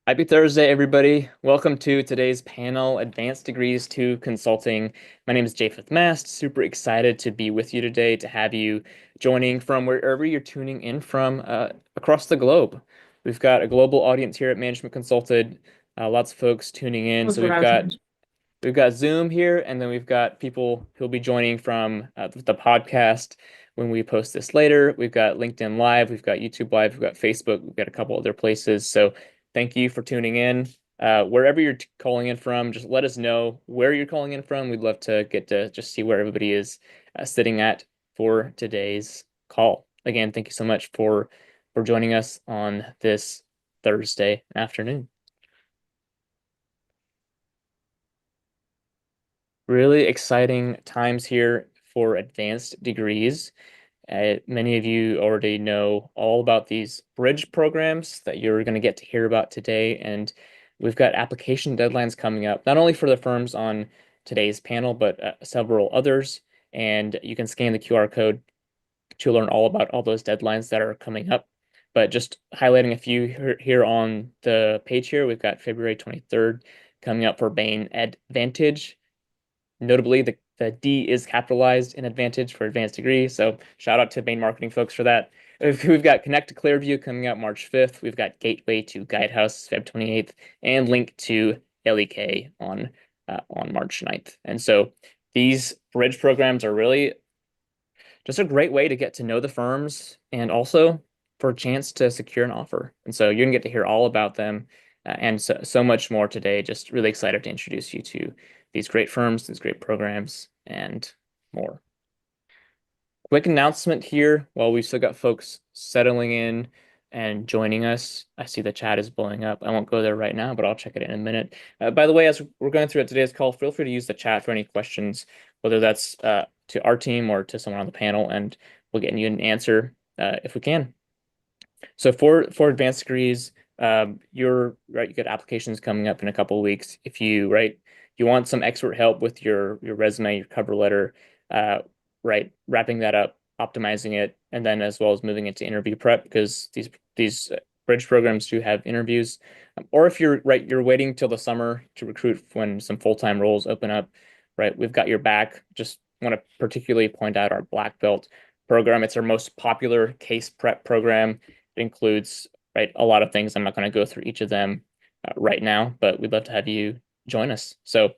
Happy Thursday, everybody. Welcome to today's panel, Advanced Degrees to Consulting. My name is Japheth Mast. Super excited to be with you today, to have you joining from wherever you're tuning in from across the globe. We've got a global audience here at Management Consulted, lots of folks tuning in. That's So what we've I was got saying. we've got Zoom here, and then we've got people who'll be joining from the podcast when we post this later. We've got LinkedIn Live, we've got YouTube Live, we've got Facebook, we've got a couple other places. So thank you for tuning in. Wherever you're calling in from, just let us know where you're calling in from. We'd love to get to just see where everybody is sitting at for today's call. Again, thank you so much for joining us on this Thursday afternoon. Really exciting times here for advanced degrees. Many of you already know all about these bridge programs that you're going to get to hear about today. And we've got application deadlines coming up, not only for the firms on today's panel, but several others. And you can scan the QR code to learn all about all those deadlines that are coming up. But just highlighting a few here on the page here, we've got February 23rd coming up for Bain Advantage. Notably, the D is capitalized in Advantage for advanced degree. So shout out to Bain marketing folks for that. We've got Connect to ClearView coming out March 5th. We've got Gateway to Guidehouse Feb 28th, and Link to L.E.K on March 9th. And so these bridge programs are really just a great way to get to know the firms and also for a chance to secure an offer. And so you're gonna get to hear all about them and so much more today. Just really excited to introduce you to these great firms, these great programs, and more. Quick announcement here while we've still got folks settling in and joining us. I see the chat is blowing up. I won't go there right now, but I'll check it in a minute. By the way, as we're going through today's call, feel free to use the chat for any questions, whether that's to our team or to someone on the panel, and we'll get you an answer if we can. So for advanced degrees, you're right. You got applications coming up in a couple of weeks. If you want some expert help with your resume, your cover letter, uh, right, wrapping that up, optimizing it, and then as well as moving into interview prep because these bridge programs do have interviews. Or if you're waiting till the summer to recruit when some full-time roles open up, right? We've got your back. Just want to particularly point out our black belt program. It's our most popular case prep program. It includes, right, a lot of things. I'm not going to go through each of them right now, but we'd love to have you join us. So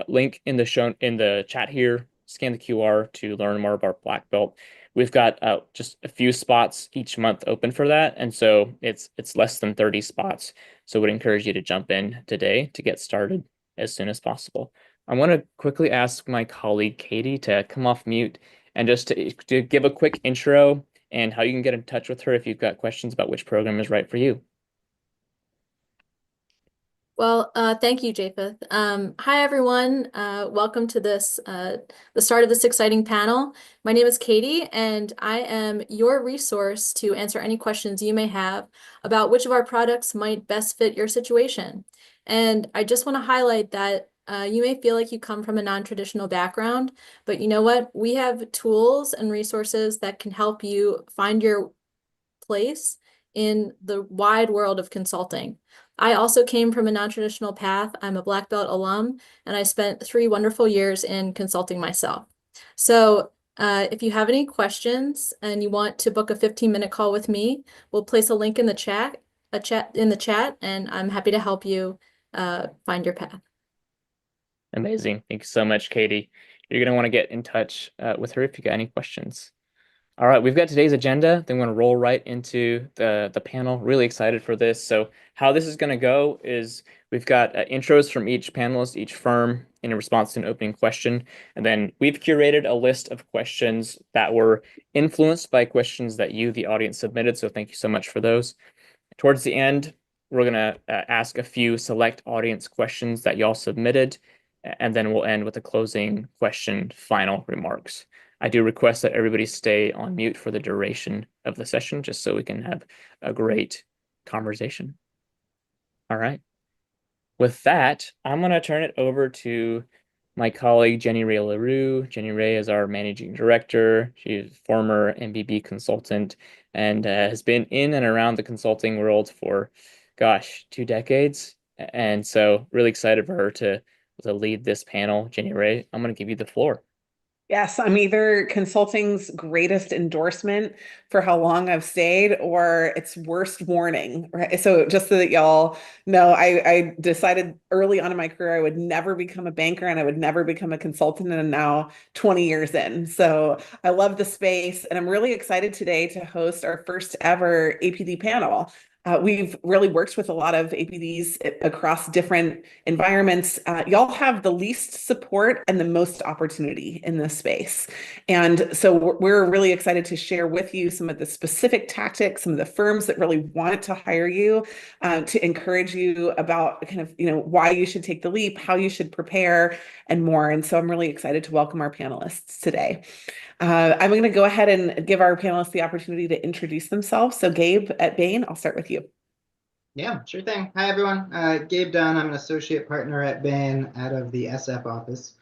link in the chat here, scan the QR to learn more about Black Belt. We've got just a few spots each month open for that. And so it's less than 30 spots. So would encourage you to jump in today to get started as soon as possible. I want to quickly ask my colleague Katie to come off mute and just to give a quick intro and how you can get in touch with her if you've got questions about which program is right for you. Well, thank you, Japheth. Hi, everyone. Welcome to the start of this exciting panel. My name is Katie, and I am your resource to answer any questions you may have about which of our products might best fit your situation. And I just want to highlight that you may feel like you come from a non-traditional background, but you know what? We have tools and resources that can help you find your place in the wide world of consulting. I also came from a non-traditional path. I'm a Black Belt alum, and I spent 3 wonderful years in consulting myself. So if you have any questions and you want to book a 15-minute call with me, we'll place a link in the chat, and I'm happy to help you find your path. Amazing. Thank you so much, Katie. You're going to want to get in touch with her if you got any questions. All right, we've got today's agenda. Then we're going to roll right into the panel. Really excited for this. So how this is going to go is we've got intros from each panelist, each firm in response to an opening question. And then we've curated a list of questions that were influenced by questions that you, the audience, submitted. So thank you so much for those. Towards the end, we're going to ask a few select audience questions that y'all submitted, and then we'll end with a closing question, final remarks. I do request that everybody stay on mute for the duration of the session, just so we can have a great conversation. All right. With that, I'm going to turn it over to my colleague, Jenny Ray LaRue. Jenny Ray is our managing director. She's a former MBB consultant and has been in and around the consulting world for gosh, 2 decades. And so really excited for her to lead this panel. Jenny Ray, I'm going to give you the floor. Yes, I'm either consulting's greatest endorsement for how long I've stayed or its worst warning, right? So just so that y'all know, I decided early on in my career I would never become a banker and I would never become a consultant, and I'm now 20 years in. So I love the space and I'm really excited today to host our first ever APD panel. We've really worked with a lot of APDs across different environments. Y'all have the least support and the most opportunity in this space. And so we're really excited to share with you some of the specific tactics, some of the firms that really want to hire you, to encourage you about kind of, why you should take the leap, how you should prepare, and more. And so I'm really excited to welcome our panelists today. I'm going to go ahead and give our panelists the opportunity to introduce themselves. So Gabe at Bain, I'll start with you. Yeah, sure thing. Hi, everyone. Gabe Dunn. I'm an associate partner at Bain out of the SF office.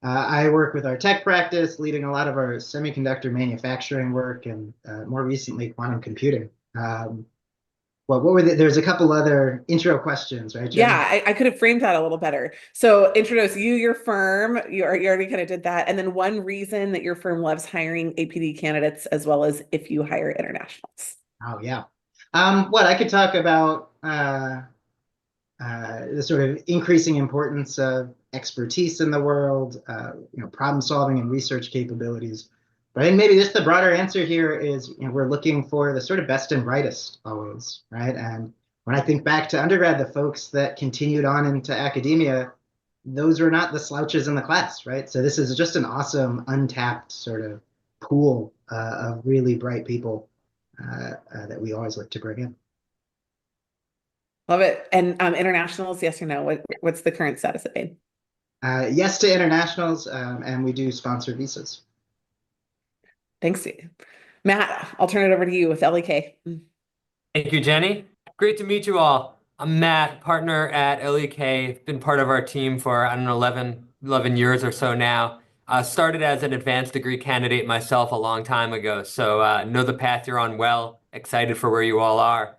I work with our tech practice, leading a lot of our semiconductor manufacturing work and more recently quantum computing. What were there's a couple other intro questions, right, Jenny? Yeah, I could have framed that a little better. So introduce you, your firm. You already kind of did that. And then one reason that your firm loves hiring APD candidates as well as if you hire internationals. Oh, yeah. What I could talk about the sort of increasing importance of expertise in the world, problem solving and research capabilities. But I think maybe just the broader answer here is, we're looking for the sort of best and brightest always, right? And when I think back to undergrad, the folks that continued on into academia, those were not the slouches in the class, right? So this is just an awesome untapped sort of pool of really bright people that we always look to bring in. Love it. And internationals, yes or no? What's the current status at Bain? Yes to internationals, and we do sponsor visas. Thanks. Matt, I'll turn it over to you with L.E.K. Thank you, Jenny. Great to meet you all. I'm Matt, partner at L.E.K. Been part of our team for, I don't know, 11 years or so now. Started as an advanced degree candidate myself a long time ago, so know the path you're on well. Excited for where you all are.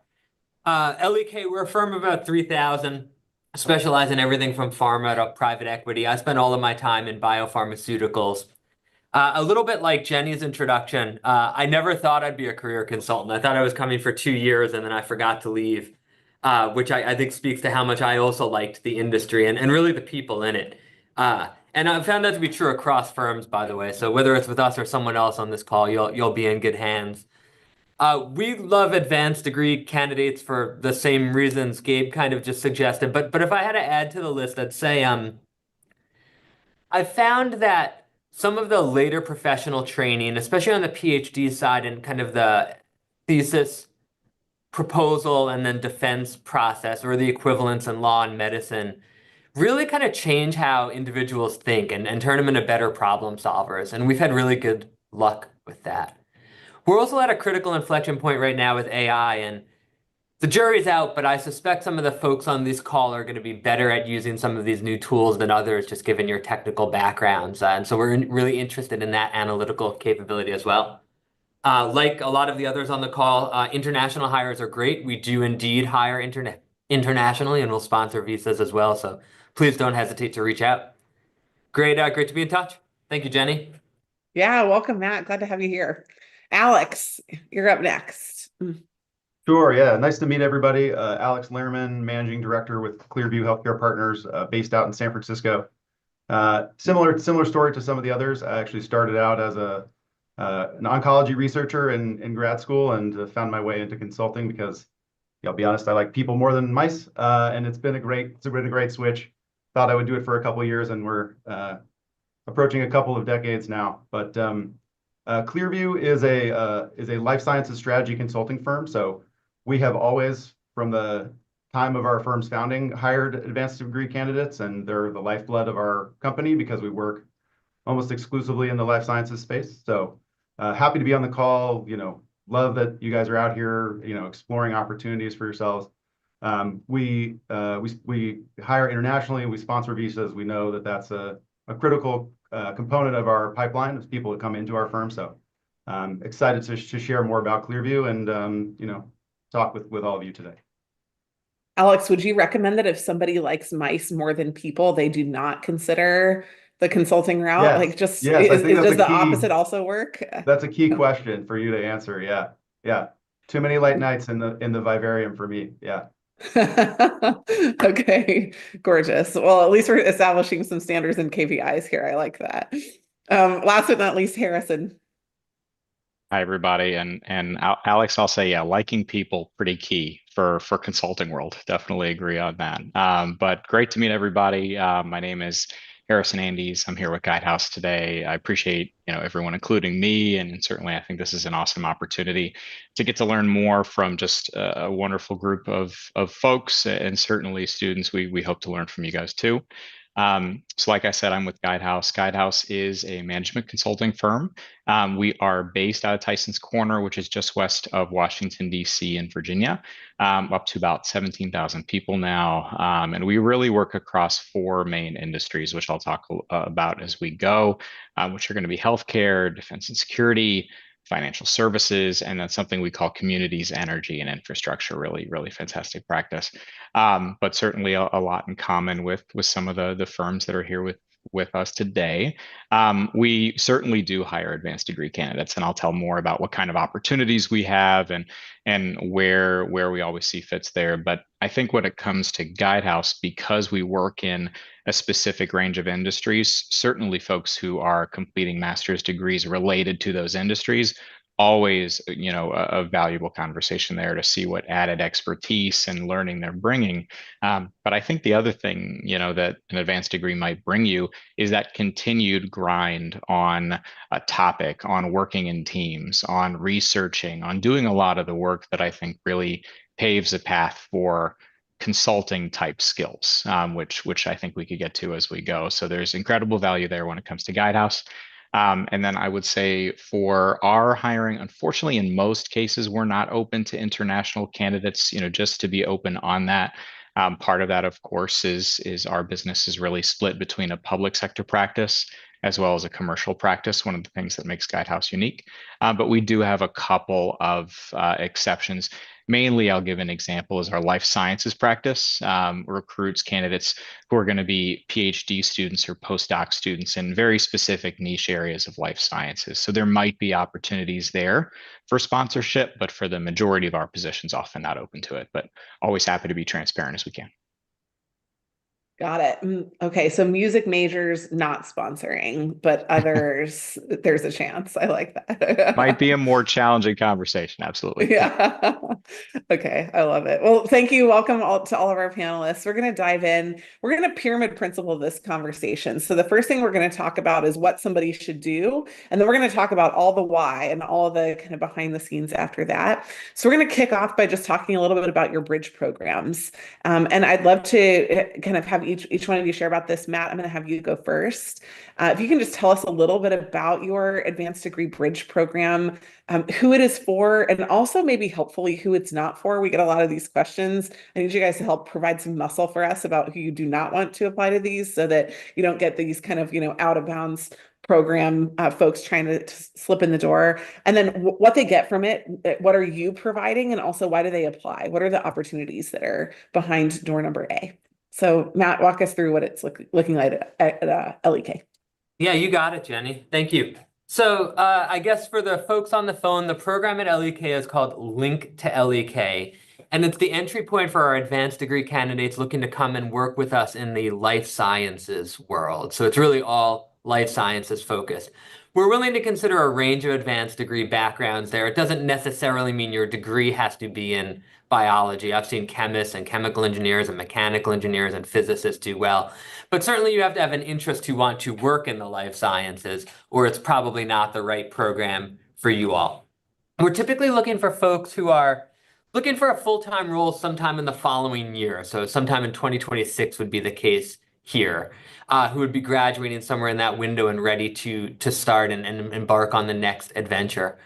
L.E.K, we're a firm of about 3,000, specialize in everything from pharma to private equity. I spend all of my time in biopharmaceuticals. A little bit like Jenny's introduction, I never thought I'd be a career consultant. I thought I was coming for 2 years and then I forgot to leave, which I think speaks to how much I also liked the industry and really the people in it. And I've found that to be true across firms, by the way. So whether it's with us or someone else on this call, you'll be in good hands. We love advanced degree candidates for the same reasons Gabe kind of just suggested. But if I had to add to the list, I'd say I found that some of the later professional training, especially on the PhD side and kind of the thesis proposal and then defense process or the equivalents in law and medicine, really kind of change how individuals think and turn them into better problem solvers. And we've had really good luck with that. We're also at a critical inflection point right now with AI, and the jury's out, but I suspect some of the folks on this call are going to be better at using some of these new tools than others, just given your technical backgrounds. And so we're really interested in that analytical capability as well. Like a lot of the others on the call, international hires are great. We do indeed hire internationally, and we'll sponsor visas as well. So please don't hesitate to reach out. Great to be in touch. Thank you, Jenny. Yeah, welcome, Matt. Glad to have you here. Alex, you're up next. Sure, yeah. Nice to meet everybody. Alex Lehrman, Managing Director with ClearView Healthcare Partners, based out in San Francisco. Similar story to some of the others. I actually started out as an oncology researcher in grad school and found my way into consulting because, I'll be honest, I like people more than mice, and it's been a great switch. Thought I would do it for a couple of years, and we're approaching a couple of decades now. But ClearView is a life sciences strategy consulting firm. So we have always, from the time of our firm's founding, hired advanced degree candidates, and they're the lifeblood of our company because we work almost exclusively in the life sciences space. So happy to be on the call. Love that you guys are out here, exploring opportunities for yourselves. We hire internationally. We sponsor visas. We know that that's a critical component of our pipeline of people that come into our firm. So excited to share more about ClearView and talk with all of you today. Alex, would you recommend that if somebody likes mice more than people, they do not consider the consulting route? Like, Yes, just yes, I think does the opposite also work? that's a key question for you to answer. Yeah, yeah. Too many late nights in the vivarium for me. Yeah. Okay, gorgeous. Well, at least we're establishing some standards and KPIs here. I like that. Last but not least, Harrison. Hi, everybody. And Alex, I'll say, yeah, liking people pretty key for consulting world. Definitely agree on that. But great to meet everybody. My name is Harrison Andes. I'm here with Guidehouse today. I appreciate everyone, including me, and certainly I think this is an awesome opportunity to get to learn more from just a wonderful group of folks, and certainly students. We hope to learn from you guys too. So like I said, I'm with Guidehouse. Guidehouse is a management consulting firm. We are based out of Tyson's Corner, which is just west of Washington, D.C. in Virginia, up to about 17,000 people now. And we really work across four main industries, which I'll talk about as we go, which are going to be healthcare, defense and security, financial services, and then something we call communities, energy, and infrastructure. Really, really fantastic practice. But certainly a lot in common with some of the firms that are here with us today. We certainly do hire advanced degree candidates, and I'll tell more about what kind of opportunities we have and where we always see fits there. But I think when it comes to Guidehouse, because we work in a specific range of industries, certainly folks who are completing master's degrees related to those industries, always a valuable conversation there to see what added expertise and learning they're bringing. But I think the other thing that an advanced degree might bring you is that continued grind on a topic, on working in teams, on researching, on doing a lot of the work that I think really paves a path for consulting type skills, which I think we could get to as we go. So there's incredible value there when it comes to Guidehouse. And then I would say for our hiring, unfortunately, in most cases, we're not open to international candidates, just to be open on that. Part of that, of course, is our business is really split between a public sector practice as well as a commercial practice, one of the things that makes Guidehouse unique. But we do have a couple of exceptions. Mainly, I'll give an example, is our life sciences practice recruits candidates who are going to be PhD students or postdoc students in very specific niche areas of life sciences. So there might be opportunities there for sponsorship, but for the majority of our positions, often not open to it, but always happy to be transparent as we can. Got it. Okay, so music majors not sponsoring, but others, there's a chance. I like that. Might be a more challenging conversation. Absolutely. Yeah. Okay, I love it. Well, thank you. Welcome to all of our panelists. We're going to dive in. We're going to pyramid principle this conversation. So the first thing we're going to talk about is what somebody should do, and then we're going to talk about all the why and all the kind of behind the scenes after that. So we're going to kick off by just talking a little bit about your bridge programs. And I'd love to kind of have each one of you share about this. Matt, I'm going to have you go first. If you can just tell us a little bit about your advanced degree bridge program, who it is for, and also maybe helpfully who it's not for. We get a lot of these questions. I need you guys to help provide some muscle for us about who you do not want to apply to these, so that you don't get these kind of out of bounds program folks trying to slip in the door, and then what they get from it. What are you providing, and also why do they apply? What are the opportunities that are behind door number A? So Matt, walk us through what it's looking like at L.E.K. Yeah, you got it, Jenny. Thank you. So I guess for the folks on the phone, the program at L.E.K is called Link to L.E.K. And it's the entry point for our advanced degree candidates looking to come and work with us in the life sciences world. So it's really all life sciences focused. We're willing to consider a range of advanced degree backgrounds there. It doesn't necessarily mean your degree has to be in biology. I've seen chemists and chemical engineers and mechanical engineers and physicists do well. But certainly you have to have an interest to want to work in the life sciences, or it's probably not the right program for you all. We're typically looking for folks who are looking for a full-time role sometime in the following year. So sometime in 2026 would be the case here, who would be graduating somewhere in that window and ready to start and embark on the next adventure.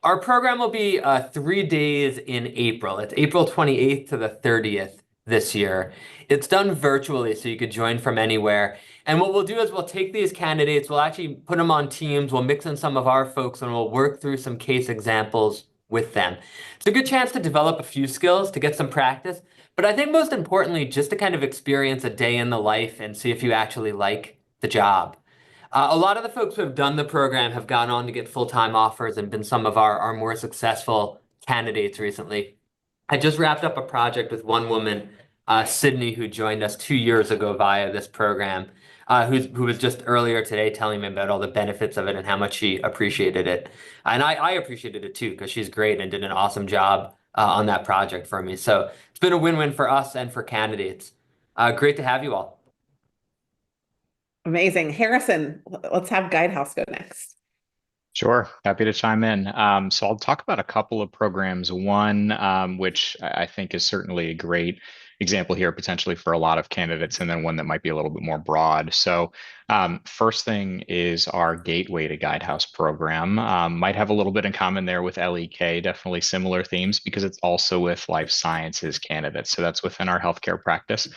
Our program will be 3 days in April. It's April 28th to the 30th this year. It's done virtually, so you could join from anywhere. And what we'll do is we'll take these candidates, we'll actually put them on teams, we'll mix in some of our folks, and we'll work through some case examples with them. It's a good chance to develop a few skills, to get some practice, But I think most importantly, just to kind of experience a day in the life and see if you actually like the job. A lot of the folks who have done the program have gone on to get full-time offers and been some of our more successful candidates recently. I just wrapped up a project with one woman, Sydney, who joined us 2 years ago via this program, who was just earlier today telling me about all the benefits of it and how much she appreciated it. And I appreciated it too, because she's great and did an awesome job on that project for me. So it's been a win-win for us and for candidates. Great to have you all. Amazing. Harrison, let's have Guidehouse go next. Sure, happy to chime in. So I'll talk about a couple of programs. One, which I think is certainly a great example here, potentially for a lot of candidates, and then one that might be a little bit more broad. So first thing is our Gateway to Guidehouse program. Might have a little bit in common there with L.E.K, definitely similar themes because it's also with life sciences candidates. So that's within our healthcare practice.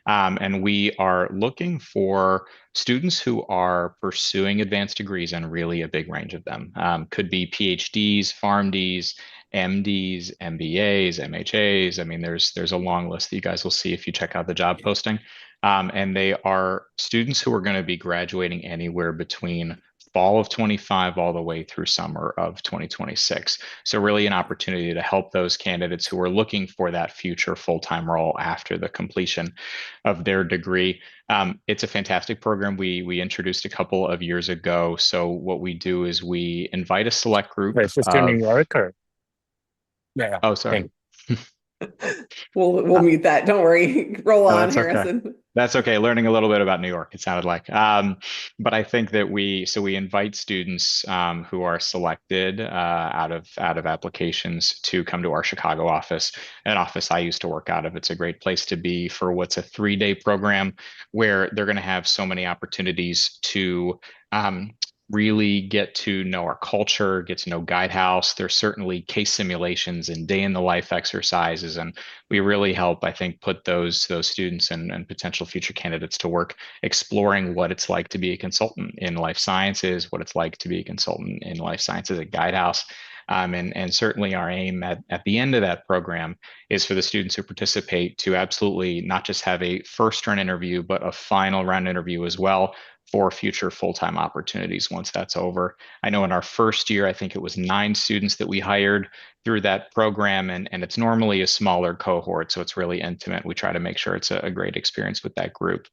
And we are looking for students who are pursuing advanced degrees, and really a big range of them. Could be PhDs, PharmDs, MDs, MBAs, MHAs. I mean, there's a long list that you guys will see if you check out the job posting. And they are students who are going to be graduating anywhere between fall of 25 all the way through summer of 2026. So really an opportunity to help those candidates who are looking for that future full-time role after the completion of their degree. It's a fantastic program we introduced a couple of years ago. So what we do is we invite a select group Wait, is this to New of, York or? Yeah. oh, sorry. We'll mute that. Don't worry. Roll No, on, that's okay. Harrison. That's okay. Learning a little bit about New York, it sounded like. But I think that we invite students who are selected out of applications to come to our Chicago office, an office I used to work out of. It's a great place to be for what's a 3-day program where they're going to have so many opportunities to really get to know our culture, get to know Guidehouse. There's certainly case simulations and day in the life exercises, and we really help, I think, put those students and potential future candidates to work exploring what it's like to be a consultant in life sciences, what it's like to be a consultant in life sciences at Guidehouse. And certainly our aim at the end of that program is for the students who participate to absolutely not just have a first round interview, but a final round interview as well for future full-time opportunities once that's over. I know in our first year, I think it was 9 students that we hired through that program, and it's normally a smaller cohort, so it's really intimate. We try to make sure it's a great experience with that group.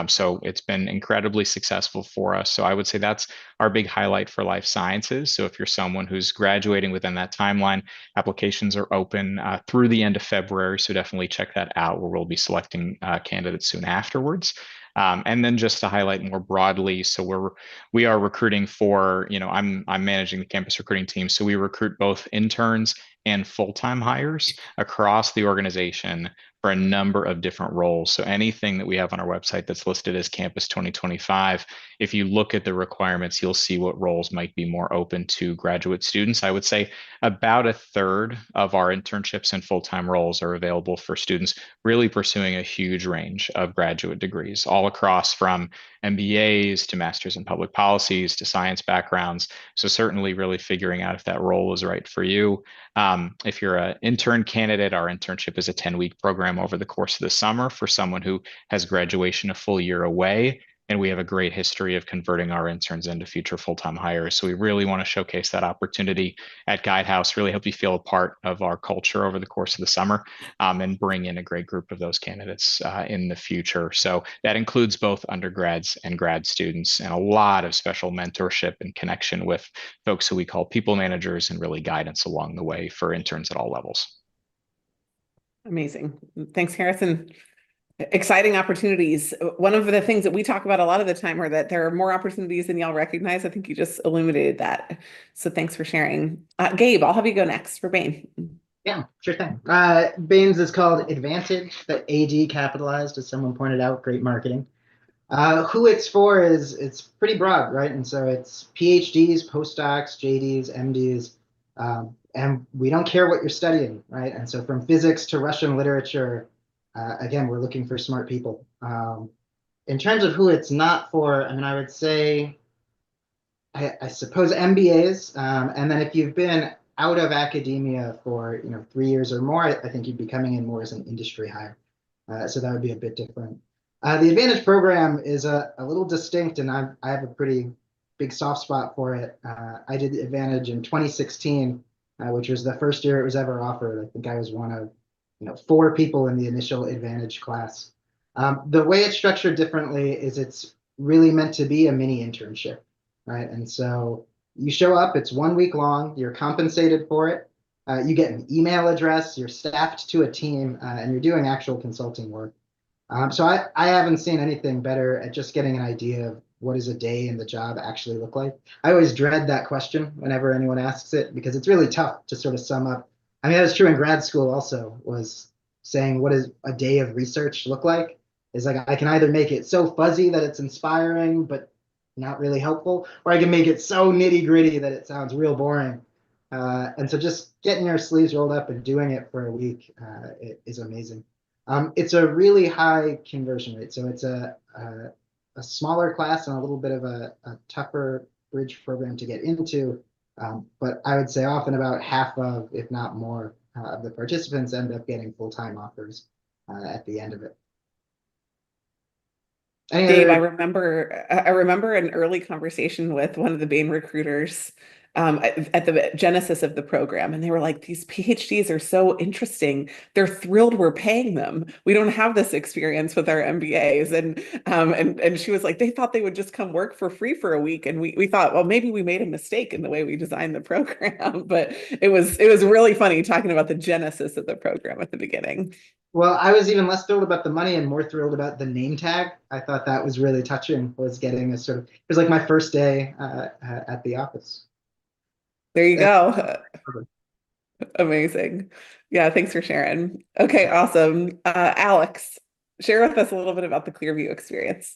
So it's been incredibly successful for us. So I would say that's our big highlight for life sciences. So if you're someone who's graduating within that timeline, applications are open through the end of February, so definitely check that out, where we'll be selecting candidates soon afterwards. And then just to highlight more broadly, so we are recruiting for, I'm managing the campus recruiting team, so we recruit both interns and full-time hires across the organization for a number of different roles. So anything that we have on our website that's listed as Campus 2025, if you look at the requirements, you'll see what roles might be more open to graduate students. I would say about a third of our internships and full-time roles are available for students really pursuing a huge range of graduate degrees, all across from MBAs to masters in public policies to science backgrounds. So certainly really figuring out if that role is right for you. If you're an intern candidate, our internship is a 10-week program over the course of the summer for someone who has graduation a full year away. And we have a great history of converting our interns into future full-time hires. So we really want to showcase that opportunity at Guidehouse, really help you feel a part of our culture over the course of the summer, and bring in a great group of those candidates in the future. So that includes both undergrads and grad students, and a lot of special mentorship and connection with folks who we call people managers, and really guidance along the way for interns at all levels. Amazing. Thanks, Harrison. Exciting opportunities. One of the things that we talk about a lot of the time are that there are more opportunities than y'all recognize. I think you just illuminated that. So thanks for sharing. Gabe, I'll have you go next for Bain. Yeah, sure thing. Bain's is called Advantage, that AD capitalized, as someone pointed out, great marketing. Who it's for it's pretty broad, right? And so it's PhDs, postdocs, JDs, MDs, and we don't care what you're studying, right? And so from physics to Russian literature, again, we're looking for smart people. In terms of who it's not for, I mean, I would say, I suppose MBAs, and then if you've been out of academia for 3 years or more, I think you'd be coming in more as an industry hire. So that would be a bit different. The Advantage program is a little distinct, and I have a pretty big soft spot for it. I did Advantage in 2016, which was the first year it was ever offered. I think I was one of 4 people in the initial Advantage class. The way it's structured differently is it's really meant to be a mini internship, right? And so you show up, it's 1 week long, you're compensated for it. You get an email address, you're staffed to a team, and you're doing actual consulting work. So I haven't seen anything better at just getting an idea of what does a day in the job actually look like. I always dread that question whenever anyone asks it, because it's really tough to sort of sum up. I mean, that was true in grad school also, was saying what does a day of research look like? Is like I can either make it so fuzzy that it's inspiring, but not really helpful, or I can make it so nitty gritty that it sounds real boring. And so just getting your sleeves rolled up and doing it for a week is amazing. It's a really high conversion rate. So it's a smaller class and a little bit of a tougher bridge program to get into. But I would say often about half of, if not more, of the participants end up getting full-time offers at the end of it. Dave, I remember an early conversation with one of the Bain recruiters at the genesis of the program, and they were like, "These PhDs are so interesting. They're thrilled we're paying them. We don't have this experience with our MBAs." And she was like, they thought they would just come work for free for a week, and we thought, well, maybe we made a mistake in the way we designed the program. But it was really funny talking about the genesis of the program at the beginning. Well, I was even less thrilled about the money and more thrilled about the name tag. I thought that was really touching, was getting a sort of, it was like my first day at the office. There you go. Amazing. Yeah, thanks for sharing. Okay, awesome. Alex, share with us a little bit about the ClearView experience.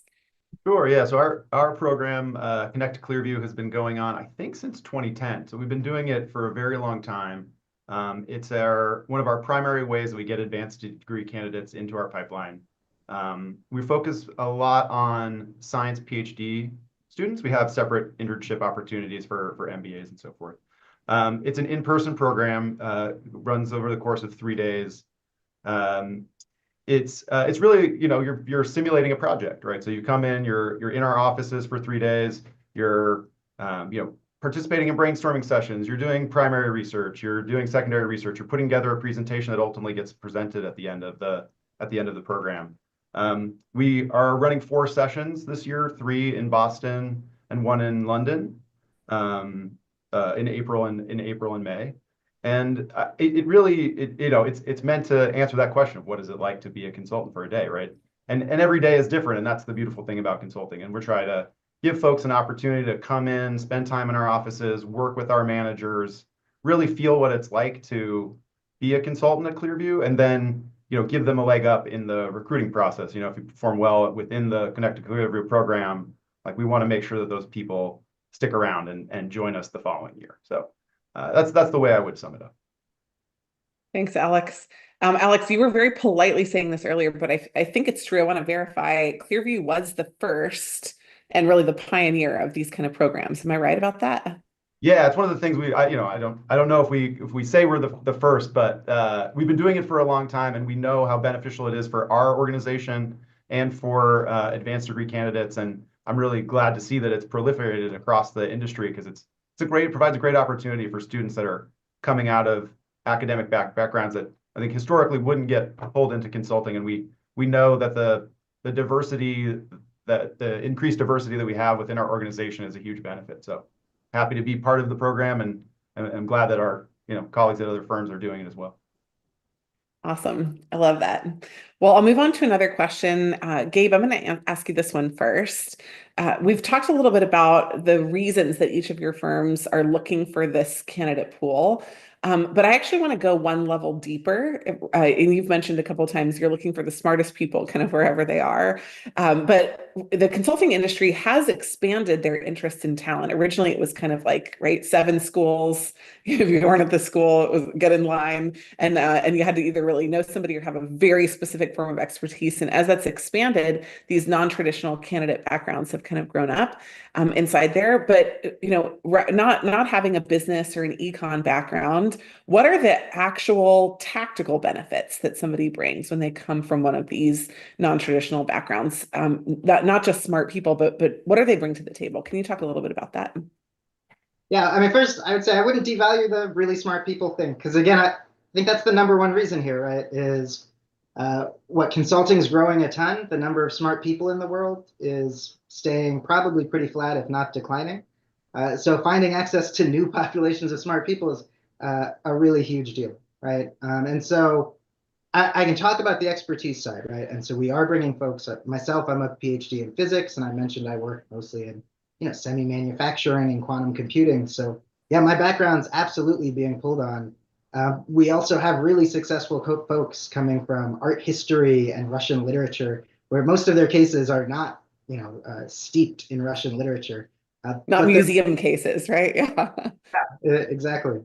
Sure, yeah. So our program, Connect to ClearView, has been going on, I think, since 2010. So we've been doing it for a very long time. It's one of our primary ways that we get advanced degree candidates into our pipeline. We focus a lot on science PhD students. We have separate internship opportunities for MBAs and so forth. It's an in-person program, runs over the course of 3 days. It's really, you're simulating a project, right? So you come in, you're in our offices for 3 days, you're participating in brainstorming sessions, you're doing primary research, you're doing secondary research, you're putting together a presentation that ultimately gets presented at the end of the program. We are running 4 sessions this year, 3 in Boston and 1 in London, in April and May. And it's meant to answer that question of what is it like to be a consultant for a day, right? And every day is different, and that's the beautiful thing about consulting. And we're trying to give folks an opportunity to come in, spend time in our offices, work with our managers, really feel what it's like to be a consultant at ClearView, and then give them a leg up in the recruiting process. If you perform well within the Connect to ClearView program, like we want to make sure that those people stick around and join us the following year. So that's the way I would sum it up. Thanks, Alex. Alex, you were very politely saying this earlier, but I think it's true. I want to verify ClearView was the first and really the pioneer of these kind of programs. Am I right about that? Yeah, it's one of the things I don't know if we say we're the first, but we've been doing it for a long time, and we know how beneficial it is for our organization and for advanced degree candidates. And I'm really glad to see that it's proliferated across the industry, because it provides a great opportunity for students that are coming out of academic backgrounds that I think historically wouldn't get pulled into consulting. And we know that the diversity, that the increased diversity that we have within our organization is a huge benefit. So happy to be part of the program, and I'm glad that our colleagues at other firms are doing it as well. Awesome. I love that. Well, I'll move on to another question. Gabe, I'm going to ask you this one first. We've talked a little bit about the reasons that each of your firms are looking for this candidate pool. But I actually want to go one level deeper. And you've mentioned a couple of times you're looking for the smartest people kind of wherever they are. But the consulting industry has expanded their interest in talent. Originally, it was kind of like, right, 7 schools. If you weren't at the school, it was get in line, and you had to either really know somebody or have a very specific form of expertise. And as that's expanded, these non-traditional candidate backgrounds have kind of grown up inside there. But not having a business or an econ background, what are the actual tactical benefits that somebody brings when they come from one of these non-traditional backgrounds? Not just smart people, but what do they bring to the table? Can you talk a little bit about that? Yeah, I mean, first, I would say I wouldn't devalue the really smart people thing, because again, I think that's the #1 reason here, right? Is what consulting is growing a ton. The number of smart people in the world is staying probably pretty flat, if not declining. So finding access to new populations of smart people is a really huge deal, right? And so I can talk about the expertise side, right? And so we are bringing folks. Myself, I'm a PhD in physics, and I mentioned I work mostly in semi-manufacturing and quantum computing. So yeah, my background's absolutely being pulled on. We also have really successful folks coming from art history and Russian literature, where most of their cases are not steeped in Russian literature. Not museum cases, right? Yeah. Exactly.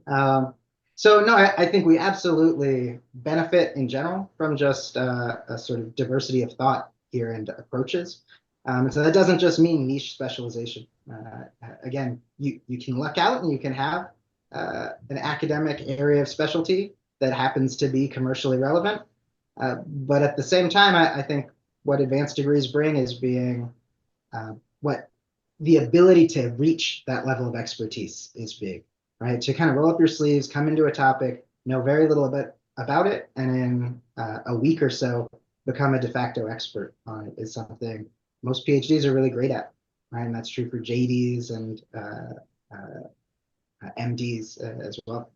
So no, I think we absolutely benefit in general from just a sort of diversity of thought here and approaches. So that doesn't just mean niche specialization. Again, you can luck out and you can have an academic area of specialty that happens to be commercially relevant. But at the same time, I think what advanced degrees bring is being what the ability to reach that level of expertise is big, right? To kind of roll up your sleeves, come into a topic, know very little about it, and in a week or so become a de facto expert on it is something most PhDs are really great at, right? And that's true for JDs and MDs as well.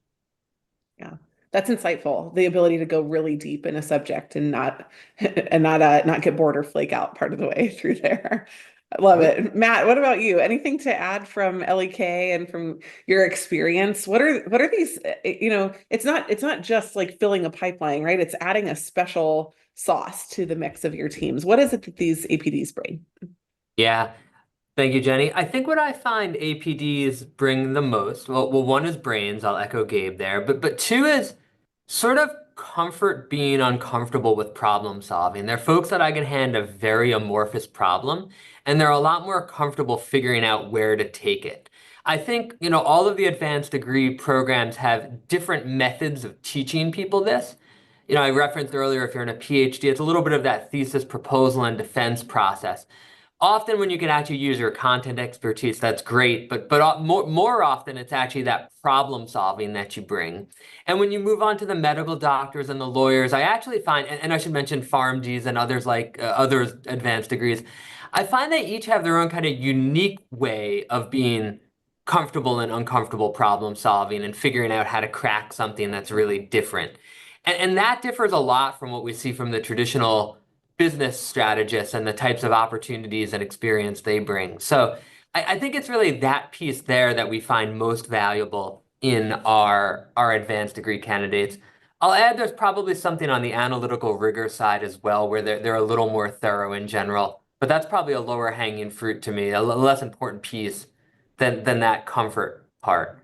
Yeah, that's insightful. The ability to go really deep in a subject and not get bored or flake out part of the way through there. I love it. Matt, what about you? Anything to add from L.E.K and from your experience? What are these, it's not just like filling a pipeline, right? It's adding a special sauce to the mix of your teams. What is it that these APDs bring? Yeah. Thank you, Jenny. I think what I find APDs bring the most, well, one is brains. I'll echo Gabe there, but two is sort of comfort being uncomfortable with problem solving. They're folks that I can hand a very amorphous problem, and they're a lot more comfortable figuring out where to take it. I think, all of the advanced degree programs have different methods of teaching people this. I referenced earlier, if you're in a PhD, it's a little bit of that thesis proposal and defense process. Often when you can actually use your content expertise, that's great, but more often it's actually that problem solving that you bring. And when you move on to the medical doctors and the lawyers, I actually find, and I should mention PharmDs and others like other advanced degrees, I find they each have their own kind of unique way of being comfortable and uncomfortable problem solving and figuring out how to crack something that's really different. And that differs a lot from what we see from the traditional business strategists and the types of opportunities and experience they bring. So I think it's really that piece there that we find most valuable in our advanced degree candidates. I'll add there's probably something on the analytical rigor side as well, where they're a little more thorough in general, but that's probably a lower hanging fruit to me, a less important piece than that comfort part.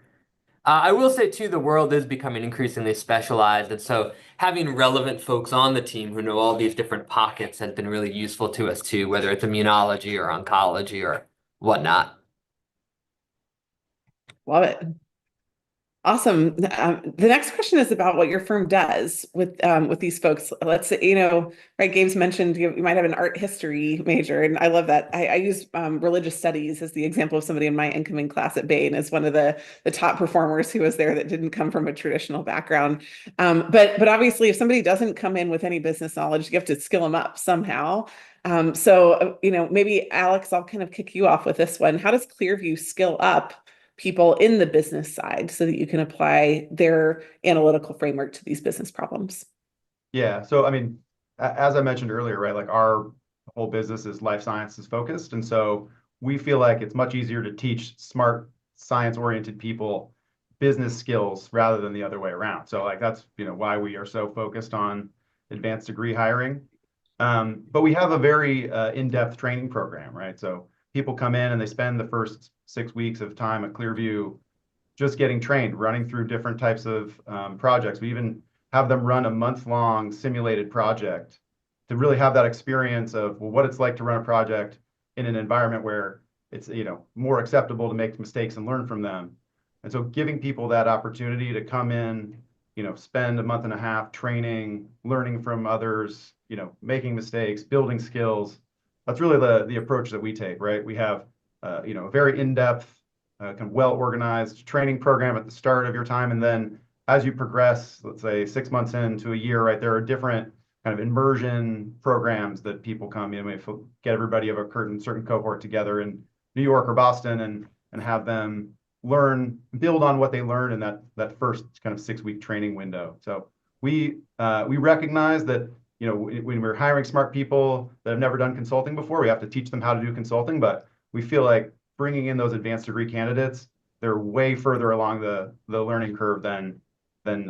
I will say too, the world is becoming increasingly specialized, and so having relevant folks on the team who know all these different pockets has been really useful to us too, whether it's immunology or oncology or whatnot. Love it. Awesome. The next question is about what your firm does with these folks. Let's say, right, Gabe's mentioned you might have an art history major, and I love that. I use religious studies as the example of somebody in my incoming class at Bain as one of the top performers who was there that didn't come from a traditional background. But obviously, if somebody doesn't come in with any business knowledge, you have to skill them up somehow. So maybe Alex, I'll kind of kick you off with this one. How does ClearView skill up people in the business side so that you can apply their analytical framework to these business problems? Yeah. So, I mean, as I mentioned earlier, right, like our whole business is life sciences focused. And so we feel like it's much easier to teach smart science-oriented people business skills rather than the other way around. So like that's, why we are so focused on advanced degree hiring. But we have a very in-depth training program, right? So people come in and they spend the first 6 weeks of time at ClearView just getting trained, running through different types of projects. We even have them run a month-long simulated project to really have that experience of, well, what it's like to run a project in an environment where it's, more acceptable to make mistakes and learn from them. And so giving people that opportunity to come in, spend a month and a half training, learning from others, making mistakes, building skills. That's really the approach that we take, right? We have, a very in-depth, kind of well-organized training program at the start of your time. And then as you progress, let's say 6 months into a year, right, there are different kind of immersion programs that people come, get everybody of a certain cohort together in New York or Boston and have them build on what they learned in that first kind of 6-week training window. So we recognize that, when we're hiring smart people that have never done consulting before, we have to teach them how to do consulting, but we feel like bringing in those advanced degree candidates, they're way further along the learning curve than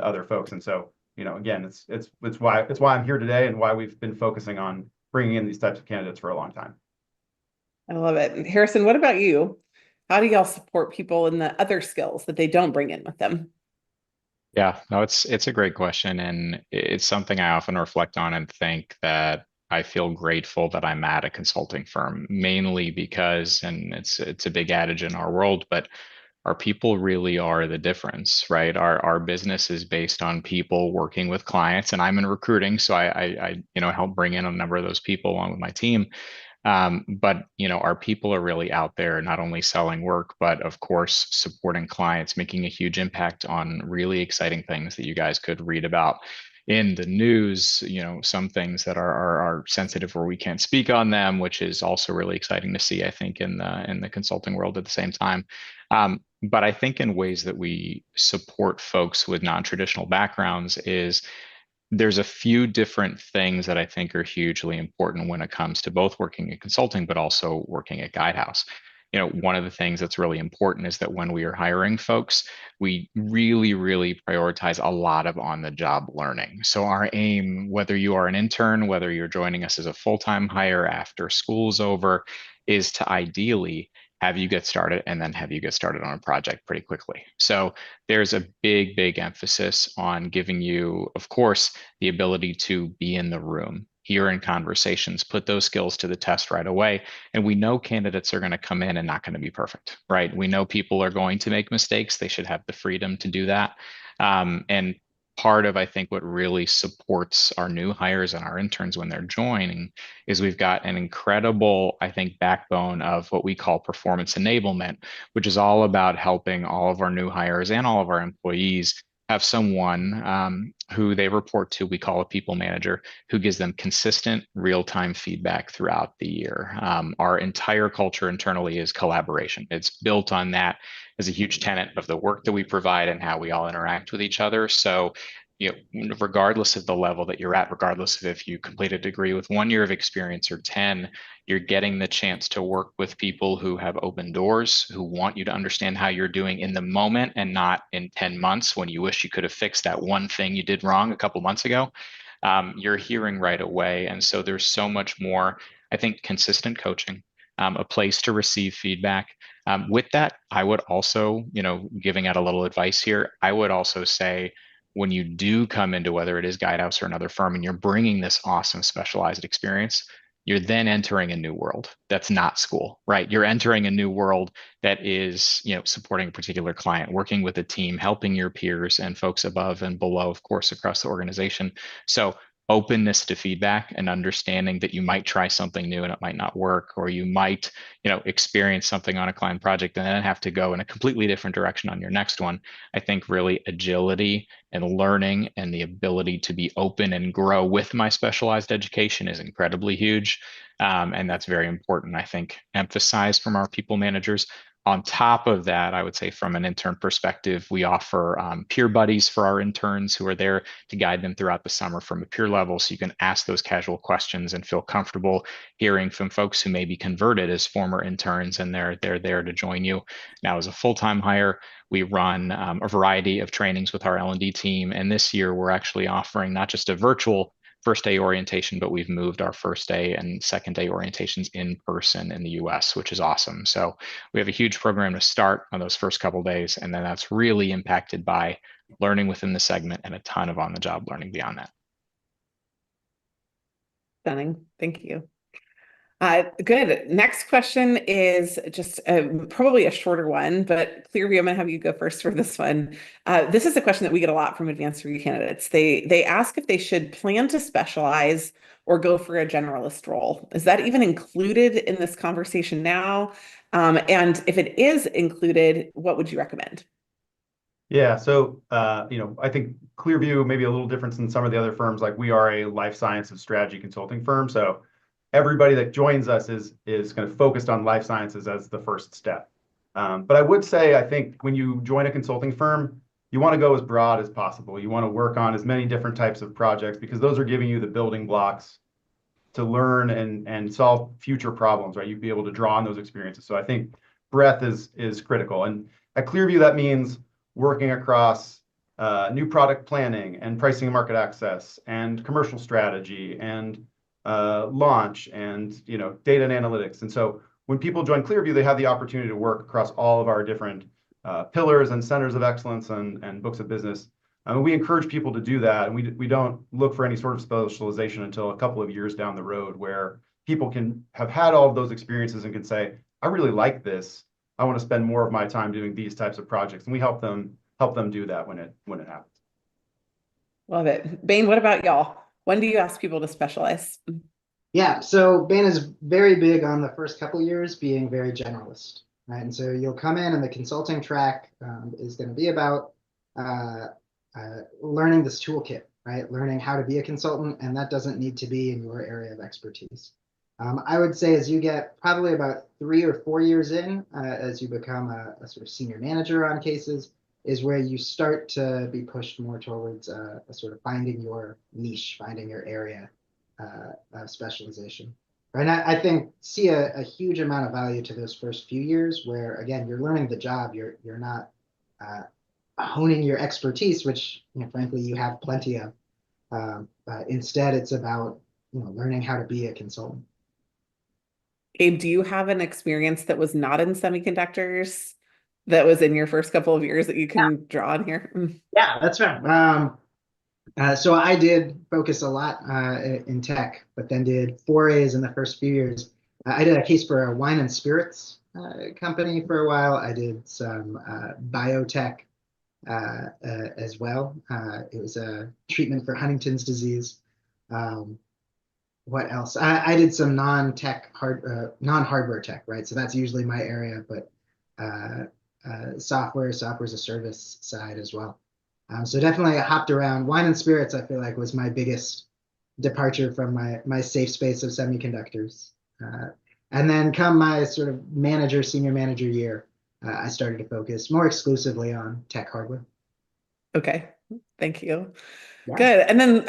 other folks. And so, again, it's why I'm here today and why we've been focusing on bringing in these types of candidates for a long time. I love it. Harrison, what about you? How do y'all support people in the other skills that they don't bring in with them? Yeah, no, it's a great question, and it's something I often reflect on and think that I feel grateful that I'm at a consulting firm, mainly because, and it's a big adage in our world, but our people really are the difference, right? Our business is based on people working with clients, and I'm in recruiting, so I help bring in a number of those people along with my team. But our people are really out there, not only selling work, but of course supporting clients, making a huge impact on really exciting things that you guys could read about in the news. Some things that are sensitive where we can't speak on them, which is also really exciting to see, I think, in the consulting world at the same time. But I think in ways that we support folks with non-traditional backgrounds is there's a few different things that I think are hugely important when it comes to both working in consulting, but also working at Guidehouse. One of the things that's really important is that when we are hiring folks, we really, really prioritize a lot of on-the-job learning. So our aim, whether you are an intern, whether you're joining us as a full-time hire after school's over, is to ideally have you get started and then have you get started on a project pretty quickly. So there's a big, big emphasis on giving you, of course, the ability to be in the room, hear in conversations, put those skills to the test right away. And we know candidates are going to come in and not going to be perfect, right? We know people are going to make mistakes. They should have the freedom to do that. And part of, I think, what really supports our new hires and our interns when they're joining is we've got an incredible, I think, backbone of what we call performance enablement, which is all about helping all of our new hires and all of our employees have someone who they report to, we call a people manager, who gives them consistent real-time feedback throughout the year. Our entire culture internally is collaboration. It's built on that as a huge tenet of the work that we provide and how we all interact with each other. So, regardless of the level that you're at, regardless of if you complete a degree with 1 year of experience or 10, you're getting the chance to work with people who have open doors, who want you to understand how you're doing in the moment and not in 10 months when you wish you could have fixed that one thing you did wrong a couple months ago. You're hearing right away. And so there's so much more, I think, consistent coaching, a place to receive feedback. With that, I would also, giving out a little advice here, I would also say, when you do come into whether it is Guidehouse or another firm and you're bringing this awesome specialized experience, you're then entering a new world that's not school, right? You're entering a new world that is, supporting a particular client, working with a team, helping your peers and folks above and below, of course, across the organization. So openness to feedback and understanding that you might try something new and it might not work, or you might, experience something on a client project and then have to go in a completely different direction on your next one. I think really agility and learning and the ability to be open and grow with my specialized education is incredibly huge. And that's very important, I think, emphasized from our people managers. On top of that, I would say from an intern perspective, we offer peer buddies for our interns who are there to guide them throughout the summer from a peer level. So you can ask those casual questions and feel comfortable hearing from folks who may be converted as former interns and they're there to join you. Now, as a full-time hire, we run a variety of trainings with our L&D team. And this year, we're actually offering not just a virtual first day orientation, but we've moved our first day and second day orientations in person in the US, which is awesome. So we have a huge program to start on those first couple of days, and then that's really impacted by learning within the segment and a ton of on-the-job learning beyond that. Stunning. Thank you. Good. Next question is just probably a shorter one, but ClearView, I'm going to have you go first for this one. This is a question that we get a lot from advanced degree candidates. They ask if they should plan to specialize or go for a generalist role. Is that even included in this conversation now? And if it is included, what would you recommend? Yeah, so I think ClearView may be a little different than some of the other firms. Like, we are a life sciences strategy consulting firm, so everybody that joins us is kind of focused on life sciences as the first step. But I would say, I think when you join a consulting firm, you want to go as broad as possible. You want to work on as many different types of projects, because those are giving you the building blocks to learn and solve future problems, right? You'd be able to draw on those experiences. So I think breadth is critical. And at ClearView, that means working across new product planning and pricing and market access and commercial strategy and launch and data and analytics. And so when people join ClearView, they have the opportunity to work across all of our different pillars and centers of excellence and books of business. We encourage people to do that, and we don't look for any sort of specialization until a couple of years down the road, where people can have had all of those experiences and can say, I really like this. I want to spend more of my time doing these types of projects, and we help them do that when it happens. Love it. Bain, what about y'all? When do you ask people to specialize? Yeah, so Bain is very big on the first couple of years being very generalist, right? And so you'll come in, and the consulting track is going to be about learning this toolkit, right? Learning how to be a consultant, and that doesn't need to be in your area of expertise. I would say as you get probably about 3 or 4 years in, as you become a sort of senior manager on cases, is where you start to be pushed more towards a sort of finding your niche, finding your area of specialization. Right? And I think see a huge amount of value to those first few years, where again you're learning the job. You're not honing your expertise, which frankly you have plenty of. Instead, it's about learning how to be a consultant. Abe, do you have an experience that was not in semiconductors that was in your first couple of years that you can draw on here? Yeah, that's right. So I did focus a lot in tech, but then did forays in the first few years. I did a case for a wine and spirits company for a while. I did some biotech as well. It was a treatment for Huntington's disease. What else? I did some non-hardware tech, right? So that's usually my area, but software as a service side as well. So definitely I hopped around. Wine and spirits, I feel like, was my biggest departure from my safe space of semiconductors. And then come my sort of senior manager year, I started to focus more exclusively on tech hardware. Okay, thank you. Yeah. Good. And then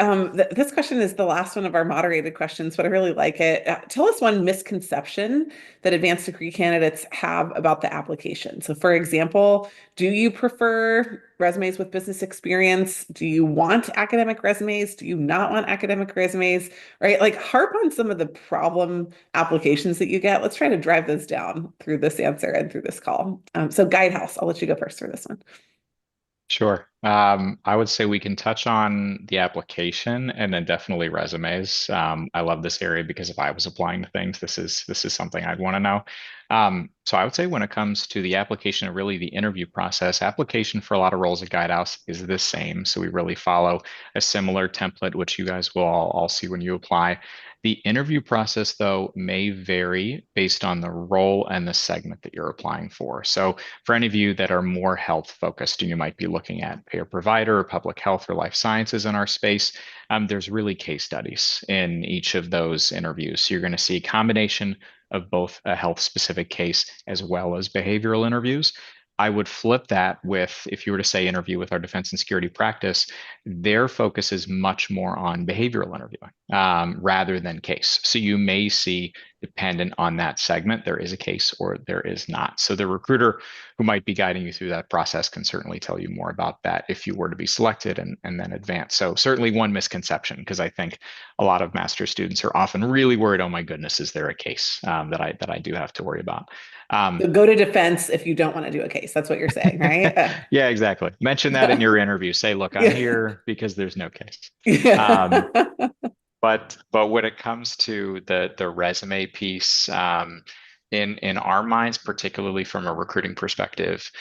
this question is the last one of our moderated questions, but I really like it. Tell us one misconception that advanced degree candidates have about the application. So for example, do you prefer resumes with business experience? Do you want academic resumes? Do you not want academic resumes? Right? Like, harp on some of the problem applications that you get. Let's try to drive those down through this answer and through this call. So Guidehouse, I'll let you go first for this one. Sure. I would say we can touch on the application and then definitely resumes. I love this area because if I was applying to things, this is something I'd want to know. So I would say when it comes to the application and really the interview process, application for a lot of roles at Guidehouse is the same. So we really follow a similar template, which you guys will all see when you apply. The interview process, though, may vary based on the role and the segment that you're applying for. So for any of you that are more health focused and you might be looking at payer provider or public health or life sciences in our space, there's really case studies in each of those interviews. So you're going to see a combination of both a health specific case as well as behavioral interviews. I would flip that with, if you were to say interview with our defense and security practice, their focus is much more on behavioral interviewing rather than case. So you may see dependent on that segment. There is a case or there is not. So the recruiter who might be guiding you through that process can certainly tell you more about that if you were to be selected and then advance. So certainly one misconception, because I think a lot of master's students are often really worried, oh my goodness, is there a case that I do have to worry about? So go to defense if you don't want to do a case. That's what you're saying, right? Yeah, exactly. Mention that in your interview. Say, look, I'm Yeah. here because there's no case. Yeah. But when it comes to the resume piece, in our minds, particularly from a recruiting perspective,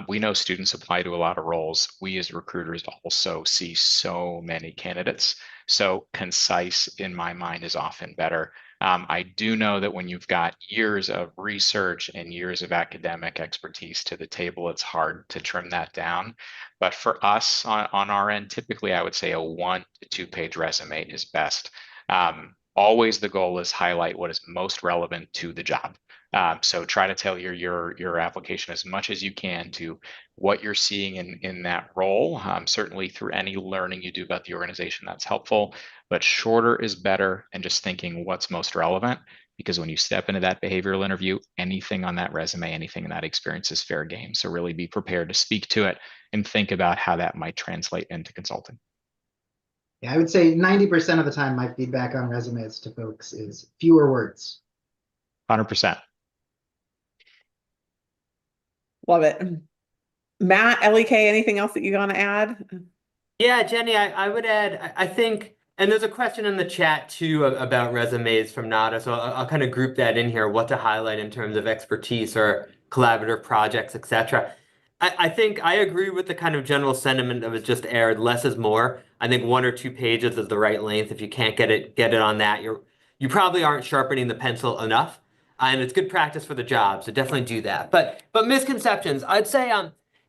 we know students apply to a lot of roles. We as recruiters also see so many candidates. So concise, in my mind, is often better. I do know that when you've got years of research and years of academic expertise to the table, it's hard to trim that down. But for us on our end, typically I would say a 1 to 2 page resume is best. Always the goal is highlight what is most relevant to the job. So try to tailor your application as much as you can to what you're seeing in that role. Certainly through any learning you do about the organization, that's helpful, but shorter is better, and just thinking what's most relevant, because when you step into that behavioral interview, anything on that resume, anything in that experience is fair game. So really be prepared to speak to it and think about how that might translate into consulting. Yeah, I would say 90% of the time my feedback on resumes to folks is fewer words. 100%. Love it. Matt, L.E.K, anything else that you want to add? Yeah, Jenny, I would add, I think, and there's a question in the chat too about resumes from Nada, so I'll kind of group that in here, what to highlight in terms of expertise or collaborative projects, etc. I think I agree with the kind of general sentiment that was just aired. Less is more. I think 1 or 2 pages is the right length. If you can't get it on that, you probably aren't sharpening the pencil enough. And it's good practice for the job, so definitely do that. But misconceptions, I'd say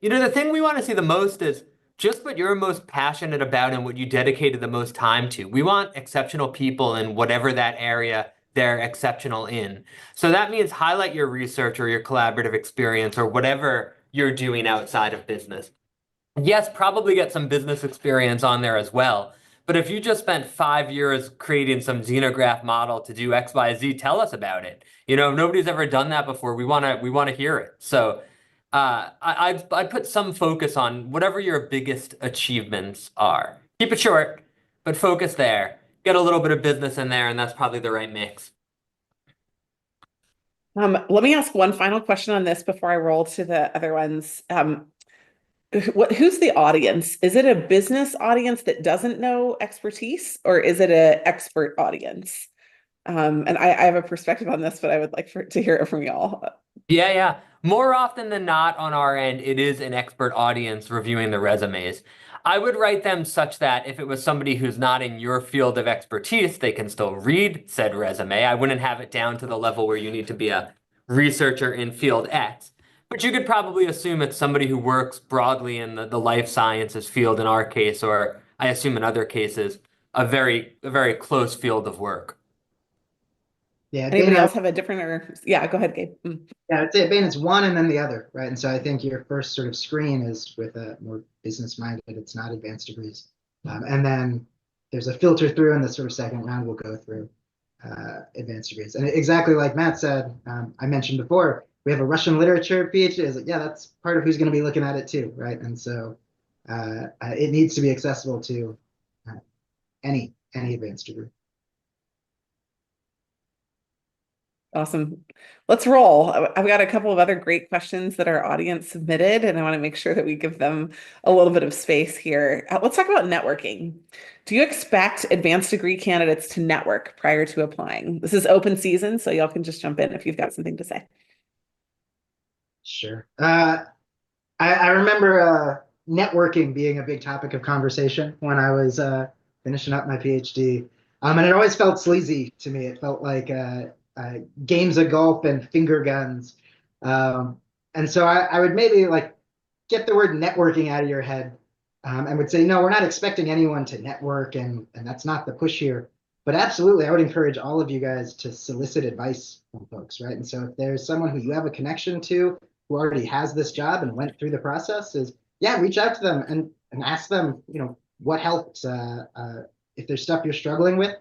the thing we want to see the most is just what you're most passionate about and what you dedicated the most time to. We want exceptional people in whatever that area they're exceptional in. So that means highlight your research or your collaborative experience or whatever you're doing outside of business. Yes, probably get some business experience on there as well. But if you just spent 5 years creating some xenograph model to do X, Y, Z, tell us about it. If nobody's ever done that before, we want to hear it. So I'd put some focus on whatever your biggest achievements are. Keep it short, but focus there. Get a little bit of business in there, and that's probably the right mix. Let me ask one final question on this before I roll to the other ones. Who's the audience? Is it a business audience that doesn't know expertise, or is it an expert audience? And I have a perspective on this, but I would like to hear it from y'all. Yeah. More often than not on our end, it is an expert audience reviewing the resumes. I would write them such that if it was somebody who's not in your field of expertise, they can still read said resume. I wouldn't have it down to the level where you need to be a researcher in field X. But you could probably assume it's somebody who works broadly in the life sciences field in our case, or I assume in other cases, a very close field of work. Yeah, Anybody else have a different, yeah, go ahead, Gabe. Yeah, I'd say Bain, it's one and then the other, right? And so I think your first sort of screen is with a more business-minded, it's not advanced degrees. And then there's a filter through, and the sort of second round will go through advanced degrees. And exactly like Matt said, I mentioned before, we have a Russian literature PhD. Is like, yeah, that's part of who's going to be looking at it too, right? And so it needs to be accessible to any advanced degree. Awesome. Let's roll. I've got a couple of other great questions that our audience submitted, and I want to make sure that we give them a little bit of space here. Let's talk about networking. Do you expect advanced degree candidates to network prior to applying? This is open season, so y'all can just jump in if you've got something to say. Sure. I remember networking being a big topic of conversation when I was finishing up my PhD. And it always felt sleazy to me. It felt like games of golf and finger guns. And so I would maybe like get the word networking out of your head and would say, no, we're not expecting anyone to network, and that's not the push here. But absolutely, I would encourage all of you guys to solicit advice from folks, right? And so if there's someone who you have a connection to who already has this job and went through the process, yeah, reach out to them and ask them, what helped. If there's stuff you're struggling with,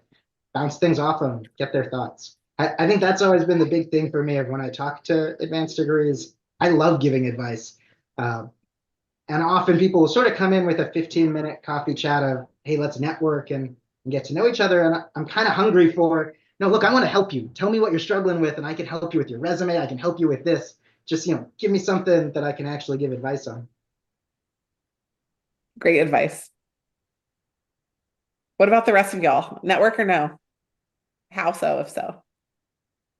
bounce things off them, get their thoughts. I think that's always been the big thing for me of when I talk to advanced degrees. I love giving advice. Uh, and often people will sort of come in with a 15-minute coffee chat of, hey, let's network and get to know each other. And I'm kind of hungry for, no, look, I want to help you. Tell me what you're struggling with, and I can help you with your resume. I can help you with this. Just, give me something that I can actually give advice on. Great advice. What about the rest of y'all? Network or no? How so, if so?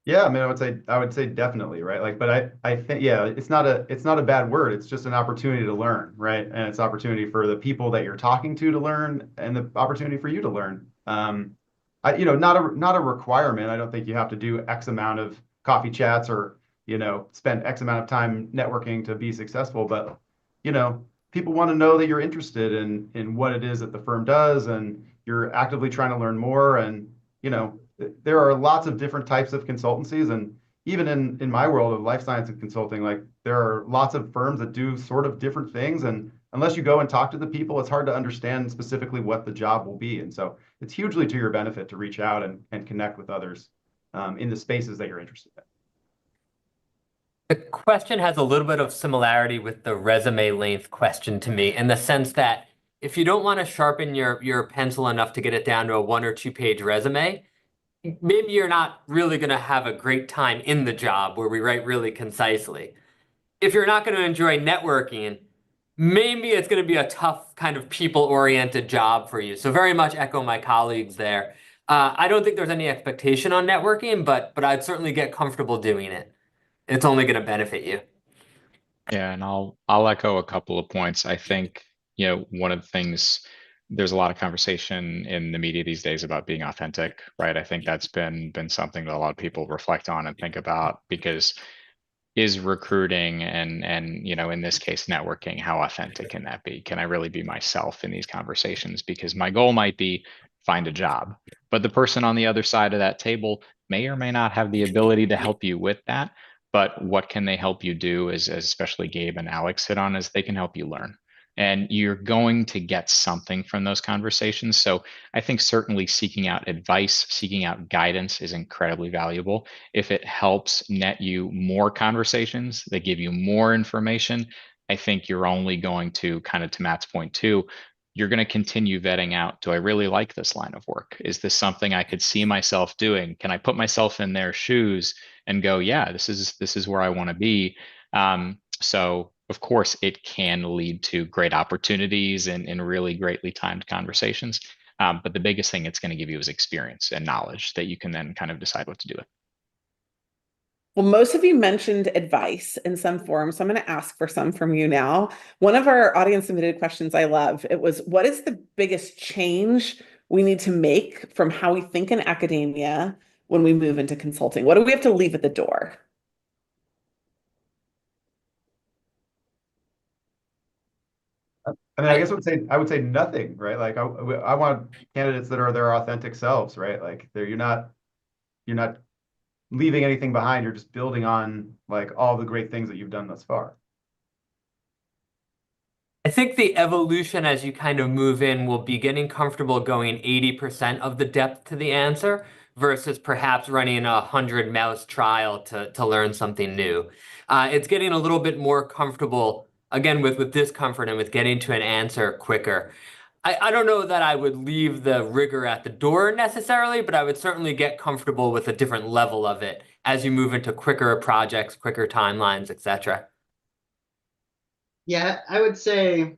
Yeah, I mean, I would say definitely, right? Like, but I think, yeah, it's not a bad word. It's just an opportunity to learn, right? And it's opportunity for the people that you're talking to learn, and the opportunity for you to learn. Not a requirement. I don't think you have to do X amount of coffee chats or, spend X amount of time networking to be successful. But, people want to know that you're interested in what it is that the firm does, and you're actively trying to learn more. And, there are lots of different types of consultancies, and even in my world of life science and consulting, like there are lots of firms that do sort of different things, and unless you go and talk to the people, it's hard to understand specifically what the job will be. And so it's hugely to your benefit to reach out and connect with others in the spaces that you're interested in. The question has a little bit of similarity with the resume length question to me, in the sense that if you don't want to sharpen your pencil enough to get it down to a 1 or 2 page resume, maybe you're not really going to have a great time in the job where we write really concisely. If you're not going to enjoy networking, maybe it's going to be a tough kind of people-oriented job for you. So very much echo my colleagues there. I don't think there's any expectation on networking, but I'd certainly get comfortable doing it. It's only going to benefit you. Yeah, and I'll echo a couple of points. I think, one of the things, there's a lot of conversation in the media these days about being authentic, right? I think that's been something that a lot of people reflect on and think about, because is recruiting and in this case networking, how authentic can that be? Can I really be myself in these conversations? Because my goal might be find a job, but the person on the other side of that table may or may not have the ability to help you with that. But what can they help you do, is, as especially Gabe and Alex hit on, is they can help you learn. And you're going to get something from those conversations. So I think certainly seeking out advice, seeking out guidance is incredibly valuable. If it helps net you more conversations that give you more information, I think you're only going to, kind of to Matt's point too, you're going to continue vetting out, do I really like this line of work? Is this something I could see myself doing? Can I put myself in their shoes and go, yeah, this is where I want to be? So of course it can lead to great opportunities and really greatly timed conversations. But the biggest thing it's going to give you is experience and knowledge that you can then kind of decide what to do with. Well, most of you mentioned advice in some form, so I'm going to ask for some from you now. One of our audience submitted questions I love, it was, what is the biggest change we need to make from how we think in academia when we move into consulting? What do we have to leave at the door? I mean, I guess I would say nothing, right? Like I want candidates that are their authentic selves, right? Like you're not leaving anything behind. You're just building on like all the great things that you've done thus far. I think the evolution as you kind of move in will be getting comfortable going 80% of the depth to the answer versus perhaps running 100 mouse trial to learn something new. It's getting a little bit more comfortable, again, with discomfort and with getting to an answer quicker. I don't know that I would leave the rigor at the door necessarily, but I would certainly get comfortable with a different level of it as you move into quicker projects, quicker timelines, etc. Yeah, I would say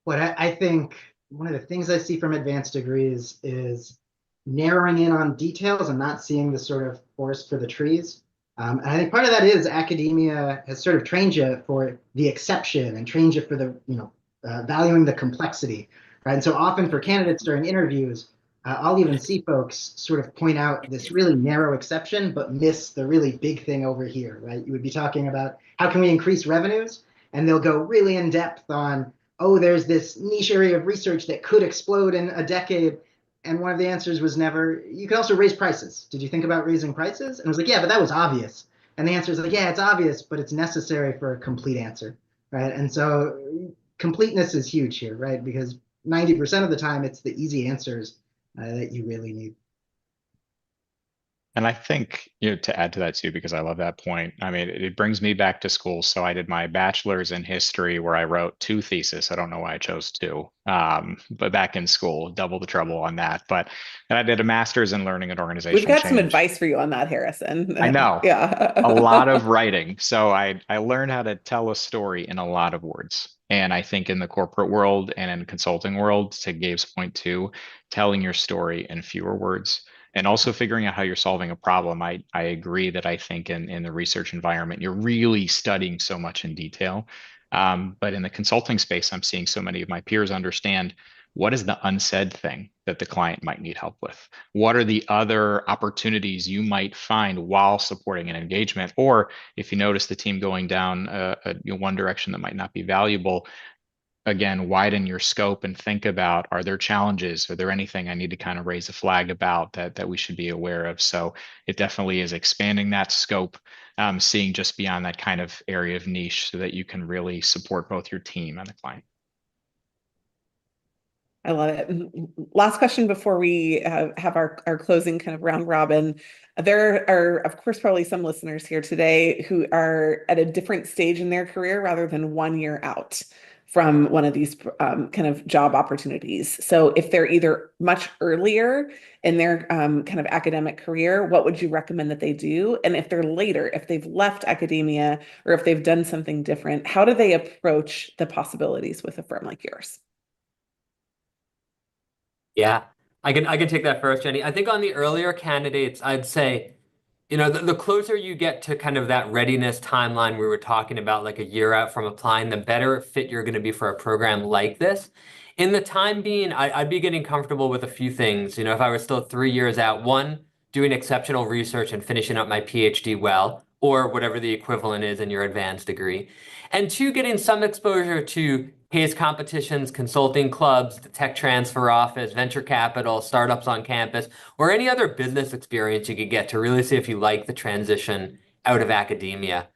what I think one of the things I see from advanced degrees is narrowing in on details and not seeing the sort of forest for the trees. And I think part of that is academia has sort of trained you for the exception and trained you for the, valuing the complexity, right? And so often for candidates during interviews, I'll even see folks sort of point out this really narrow exception, but miss the really big thing over here, right? You would be talking about how can we increase revenues? And they'll go really in depth on, oh, there's this niche area of research that could explode in a decade. And one of the answers was never, you could also raise prices. Did you think about raising prices? And I was like, yeah, but that was obvious. And the answer is like, yeah, it's obvious, but it's necessary for a complete answer, right? And so completeness is huge here, right? Because 90% of the time, it's the easy answers that you really need. And I think, to add to that too, because I love that point. I mean, it brings me back to school. So I did my bachelor's in history where I wrote 2 theses. I don't know why I chose 2. But back in school, double the trouble on that. But then I did a master's in learning and We've organizational got some change. advice for you on that, Harrison. I know. A lot Yeah. of writing. So I learned how to tell a story in a lot of words. And I think in the corporate world and in consulting world, to Gabe's point too, telling your story in fewer words and also figuring out how you're solving a problem. I agree that I think in the research environment, you're really studying so much in detail. But in the consulting space, I'm seeing so many of my peers understand what is the unsaid thing that the client might need help with? What are the other opportunities you might find while supporting an engagement? Or if you notice the team going down one direction that might not be valuable, again, widen your scope and think about, are there challenges? Are there anything I need to kind of raise a flag about that we should be aware of? So it definitely is expanding that scope, seeing just beyond that kind of area of niche so that you can really support both your team and the client. I love it. Last question before we have our closing kind of round robin. There are, of course, probably some listeners here today who are at a different stage in their career rather than 1 year out from one of these kind of job opportunities. So if they're either much earlier in their kind of academic career, what would you recommend that they do? And if they're later, if they've left academia or if they've done something different, how do they approach the possibilities with a firm like yours? Yeah, I can take that first, Jenny. I think on the earlier candidates, I'd say, the closer you get to kind of that readiness timeline we were talking about, like a year out from applying, the better fit you're going to be for a program like this. In the time being, I'd be getting comfortable with a few things. If I was still 3 years out, one, doing exceptional research and finishing up my PhD well, or whatever the equivalent is in your advanced degree. And two, getting some exposure to case competitions, consulting clubs, the tech transfer office, venture capital, startups on campus, or any other business experience you could get to really see if you like the transition out of academia.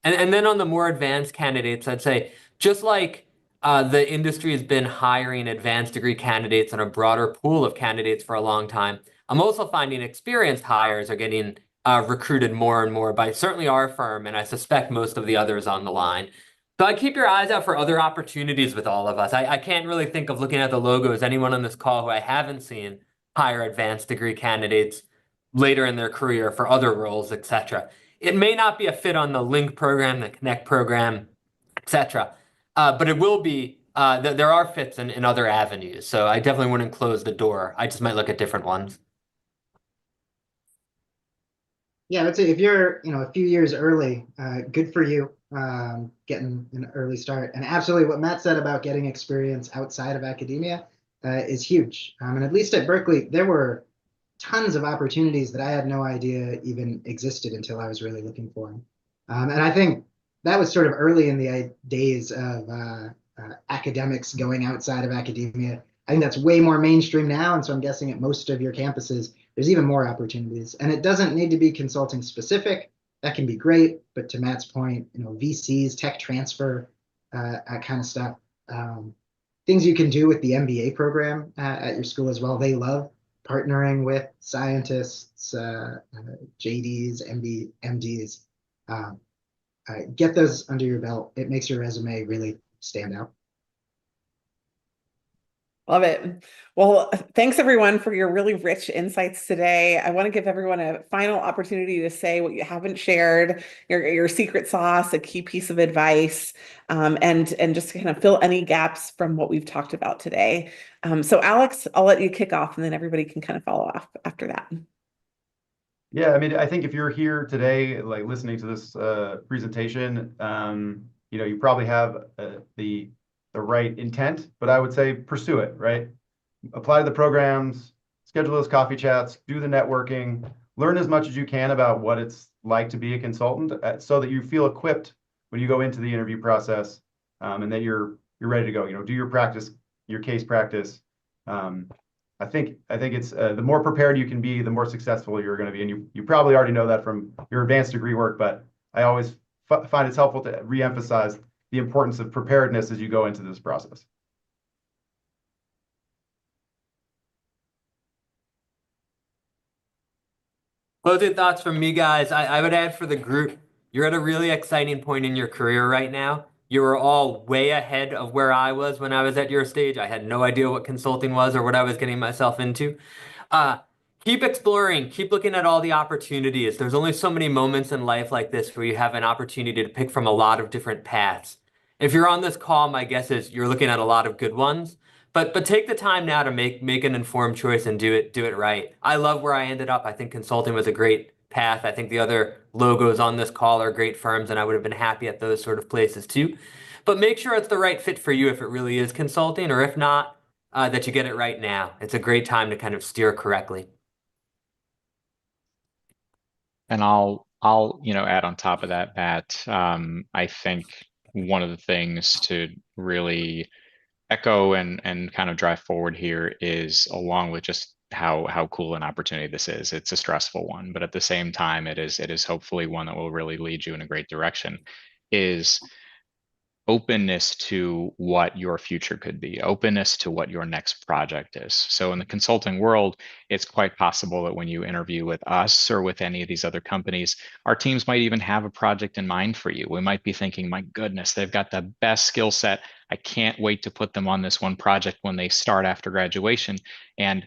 And then on the more advanced candidates, I'd say just like the industry has been hiring advanced degree candidates and a broader pool of candidates for a long time, I'm also finding experienced hires are getting recruited more and more by certainly our firm, and I suspect most of the others on the line. So I keep your eyes out for other opportunities with all of us. I can't really think of looking at the logos, anyone on this call who I haven't seen hire advanced degree candidates later in their career for other roles, etc. It may not be a fit on the Link program, the Connect program, etc. But it will be, there are fits in other avenues. So I definitely wouldn't close the door. I just might look at different ones. Yeah, I would say if you're, a few years early, good for you, getting an early start. And absolutely what Matt said about getting experience outside of academia is huge. And at least at Berkeley, there were tons of opportunities that I had no idea even existed until I was really looking for them. And I think that was sort of early in the days of academics going outside of academia. I think that's way more mainstream now. And so I'm guessing at most of your campuses, there's even more opportunities. And it doesn't need to be consulting specific. That can be great. But to Matt's point, VCs, tech transfer, that kind of stuff. Things you can do with the MBA program at your school as well. They love partnering with scientists, JDs, MDs. Get those under your belt. It makes your resume really stand out. Love it. Well, thanks everyone for your really rich insights today. I want to give everyone a final opportunity to say what you haven't shared, your secret sauce, a key piece of advice, and just kind of fill any gaps from what we've talked about today. So Alex, I'll let you kick off and then everybody can kind of follow off after that. Yeah, I mean, I think if you're here today, like listening to this presentation, you probably have the right intent, but I would say pursue it, right? Apply to the programs, schedule those coffee chats, do the networking, learn as much as you can about what it's like to be a consultant so that you feel equipped when you go into the interview process, and that you're ready to go, do your practice, your case practice. I think it's the more prepared you can be, the more successful you're going to be. And you probably already know that from your advanced degree work, but I always find it's helpful to reemphasize the importance of preparedness as you go into this process. Closing thoughts from me, guys. I would add for the group, you're at a really exciting point in your career right now. You are all way ahead of where I was when I was at your stage. I had no idea what consulting was or what I was getting myself into. Uh, Keep exploring, keep looking at all the opportunities. There's only so many moments in life like this where you have an opportunity to pick from a lot of different paths. If you're on this call, my guess is you're looking at a lot of good ones. But take the time now to make an informed choice and do it right. I love where I ended up. I think consulting was a great path. I think the other logos on this call are great firms, and I would have been happy at those sort of places too. But make sure it's the right fit for you if it really is consulting, or if not, that you get it right now. It's a great time to kind of steer correctly. And I'll add on top of that, Matt. I think one of the things to really echo and kind of drive forward here is, along with just how cool an opportunity this is. It's a stressful one, but at the same time, it is hopefully one that will really lead you in a great direction. Is openness to what your future could be, openness to what your next project is. So in the consulting world, it's quite possible that when you interview with us or with any of these other companies, our teams might even have a project in mind for you. We might be thinking, my goodness, they've got the best skill set. I can't wait to put them on this one project when they start after graduation. And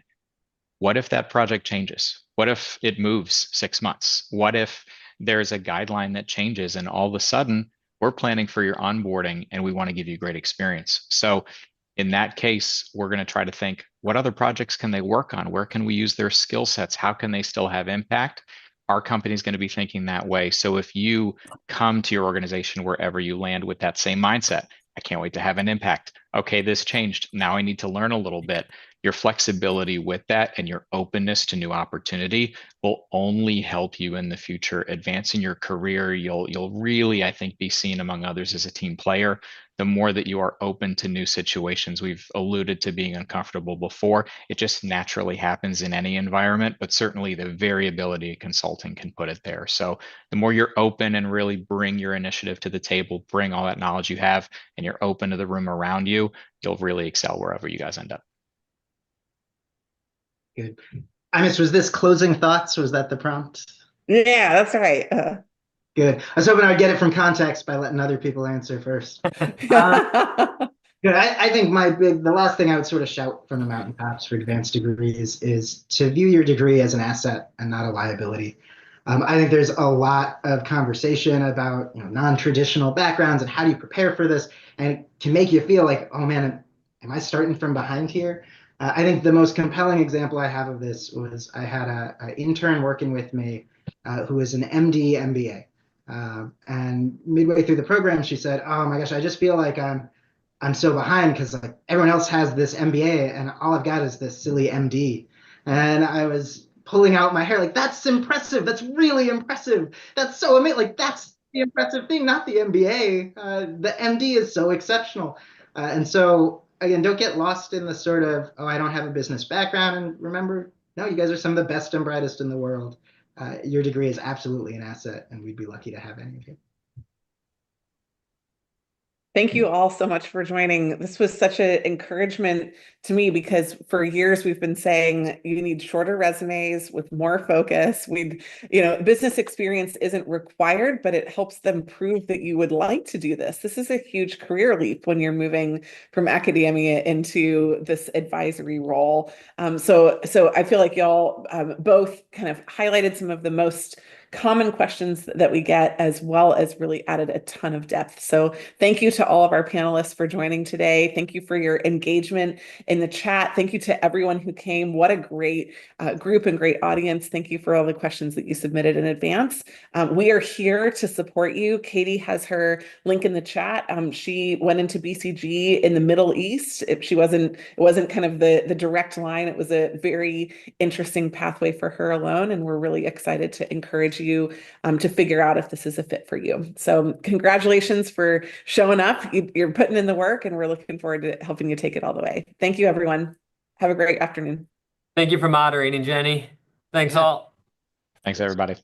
what if that project changes? What if it moves 6 months? What if there's a guideline that changes and all of a sudden we're planning for your onboarding and we want to give you great experience? So in that case, we're going to try to think, what other projects can they work on? Where can we use their skill sets? How can they still have impact? Our company is going to be thinking that way. So if you come to your organization wherever you land with that same mindset, I can't wait to have an impact. Okay, this changed. Now I need to learn a little bit. Your flexibility with that and your openness to new opportunity will only help you in the future advance in your career. You'll really, I think, be seen among others as a team player. The more that you are open to new situations, we've alluded to being uncomfortable before. It just naturally happens in any environment, but certainly the variability of consulting can put it there. So the more you're open and really bring your initiative to the table, bring all that knowledge you have, and you're open to the room around you, you'll really excel wherever you guys end up. Good. Was this closing thoughts? Was that the prompt? Yeah, that's right. Good. I was hoping I would get it from context by letting other people answer first. Good. I think the last thing I would sort of shout from the mountaintops for advanced degrees is to view your degree as an asset and not a liability. I think there's a lot of conversation about non-traditional backgrounds and how do you prepare for this, and it can make you feel like, oh man, am I starting from behind here? I think the most compelling example I have of this was I had an intern working with me who was an MD MBA. And midway through the program, she said, "Oh my gosh, I just feel like I'm so behind because like everyone else has this MBA and all I've got is this silly MD." And I was pulling out my hair like, "That's impressive. That's really impressive. That's so amazing. Like that's the impressive thing, not the MBA. The MD is so exceptional." And so again, don't get lost in the sort of, "Oh, I don't have a business background." And remember, no, you guys are some of the best and brightest in the world. Your degree is absolutely an asset, and we'd be lucky to have any of you. Thank you all so much for joining. This was such an encouragement to me because for years we've been saying you need shorter resumes with more focus. Business experience isn't required, but it helps them prove that you would like to do this. This is a huge career leap when you're moving from academia into this advisory role. So I feel like y'all both kind of highlighted some of the most common questions that we get, as well as really added a ton of depth. So thank you to all of our panelists for joining today. Thank you for your engagement in the chat. Thank you to everyone who came. What a great group and great audience. Thank you for all the questions that you submitted in advance. We are here to support you. Katie has her link in the chat. She went into BCG in the Middle East. It wasn't kind of the direct line. It was a very interesting pathway for her alone. And we're really excited to encourage you to figure out if this is a fit for you. So congratulations for showing up. You're putting in the work and we're looking forward to helping you take it all the way. Thank you, everyone. Have a great afternoon. Thank you for moderating, Jenny. Thanks all. Thanks, everybody.